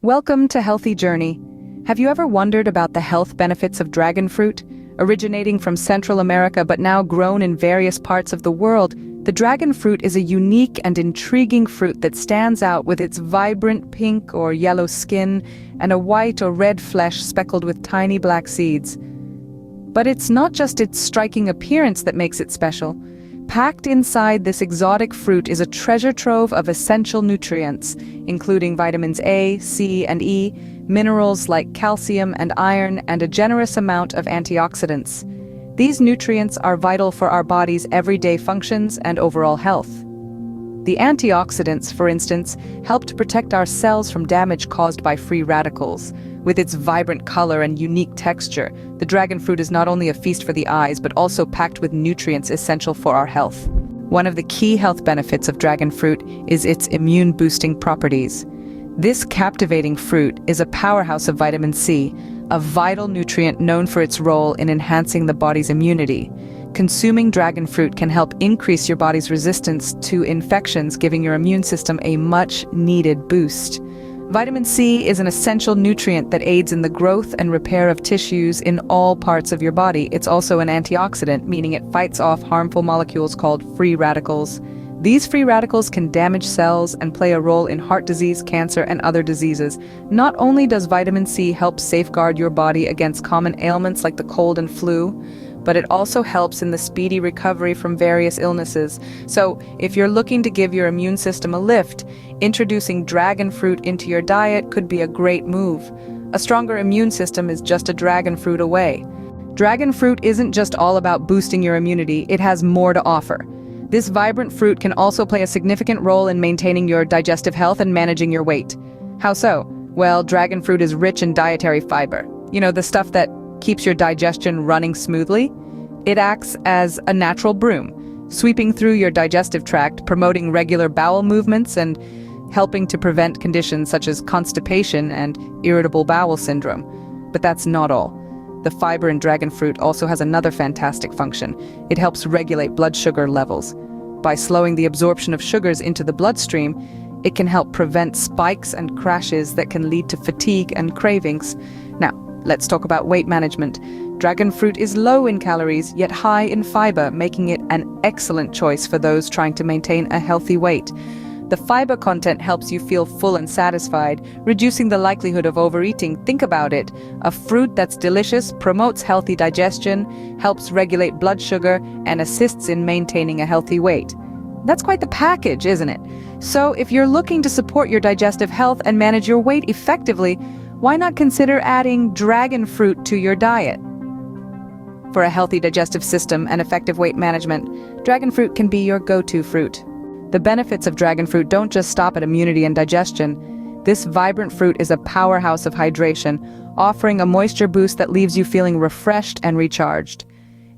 Welcome to Healthy Journey. Have you ever wondered about the health benefits of dragon fruit? Originating from Central America but now grown in various parts of the world, the dragon fruit is a unique and intriguing fruit that stands out with its vibrant pink or yellow skin and a white or red flesh speckled with tiny black seeds. But it's not just its striking appearance that makes it special. Packed inside this exotic fruit is a treasure trove of essential nutrients, including vitamins A, C, and E, minerals like calcium and iron, and a generous amount of antioxidants. These nutrients are vital for our body's everyday functions and overall health. The antioxidants, for instance, help to protect our cells from damage caused by free radicals. With its vibrant color and unique texture, the dragon fruit is not only a feast for the eyes, but also packed with nutrients essential for our health. One of the key health benefits of dragon fruit is its immune-boosting properties. This captivating fruit is a powerhouse of vitamin C, a vital nutrient known for its role in enhancing the body's immunity. Consuming dragon fruit can help increase your body's resistance to infections, giving your immune system a much-needed boost. Vitamin C is an essential nutrient that aids in the growth and repair of tissues in all parts of your body. It's also an antioxidant, meaning it fights off harmful molecules called free radicals. These free radicals can damage cells and play a role in heart disease, cancer, and other diseases. Not only does vitamin C help safeguard your body against common ailments like the cold and flu, but it also helps in the speedy recovery from various illnesses. So, if you're looking to give your immune system a lift, introducing dragon fruit into your diet could be a great move. A stronger immune system is just a dragon fruit away. Dragon fruit isn't just all about boosting your immunity, it has more to offer. This vibrant fruit can also play a significant role in maintaining your digestive health and managing your weight. How so? Well, dragon fruit is rich in dietary fiber. You know, the stuff that keeps your digestion running smoothly. It acts as a natural broom, sweeping through your digestive tract, promoting regular bowel movements and helping to prevent conditions such as constipation and irritable bowel syndrome. But that's not all. The fiber in dragon fruit also has another fantastic function. It helps regulate blood sugar levels. By slowing the absorption of sugars into the bloodstream, it can help prevent spikes and crashes that can lead to fatigue and cravings. Now, let's talk about weight management. Dragon fruit is low in calories, yet high in fiber, making it an excellent choice for those trying to maintain a healthy weight. The fiber content helps you feel full and satisfied, reducing the likelihood of overeating. Think about it. A fruit that's delicious, promotes healthy digestion, helps regulate blood sugar, and assists in maintaining a healthy weight. That's quite the package, isn't it? So if you're looking to support your digestive health and manage your weight effectively, why not consider adding dragon fruit to your diet? For a healthy digestive system and effective weight management, dragon fruit can be your go-to fruit. The benefits of dragon fruit don't just stop at immunity and digestion. This vibrant fruit is a powerhouse of hydration, offering a moisture boost that leaves you feeling refreshed and recharged.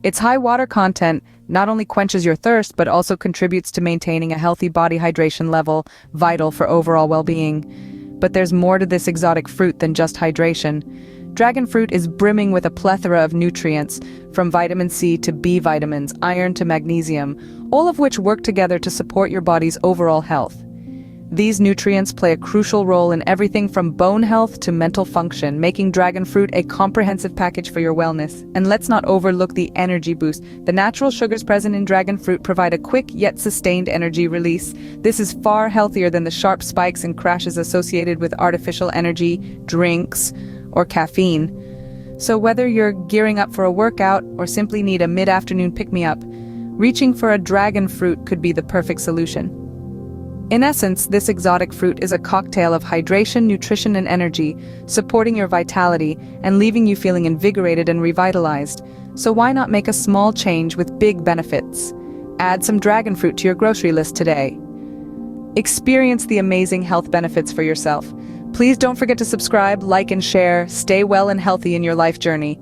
Its high water content not only quenches your thirst, but also contributes to maintaining a healthy body hydration level, vital for overall well-being. But there's more to this exotic fruit than just hydration. Dragon fruit is brimming with a plethora of nutrients, from vitamin C to B vitamins, iron to magnesium, all of which work together to support your body's overall health. These nutrients play a crucial role in everything from bone health to mental function, making dragon fruit a comprehensive package for your wellness. And let's not overlook the energy boost. The natural sugars present in dragon fruit provide a quick yet sustained energy release. This is far healthier than the sharp spikes and crashes associated with artificial energy, drinks, or caffeine. So whether you're gearing up for a workout or simply need a mid-afternoon pick-me-up, reaching for a dragon fruit could be the perfect solution. In essence, this exotic fruit is a cocktail of hydration, nutrition, and energy, supporting your vitality and leaving you feeling invigorated and revitalized. So why not make a small change with big benefits? Add some dragon fruit to your grocery list today. Experience the amazing health benefits for yourself. Please don't forget to subscribe, like, and share. Stay well and healthy in your life journey.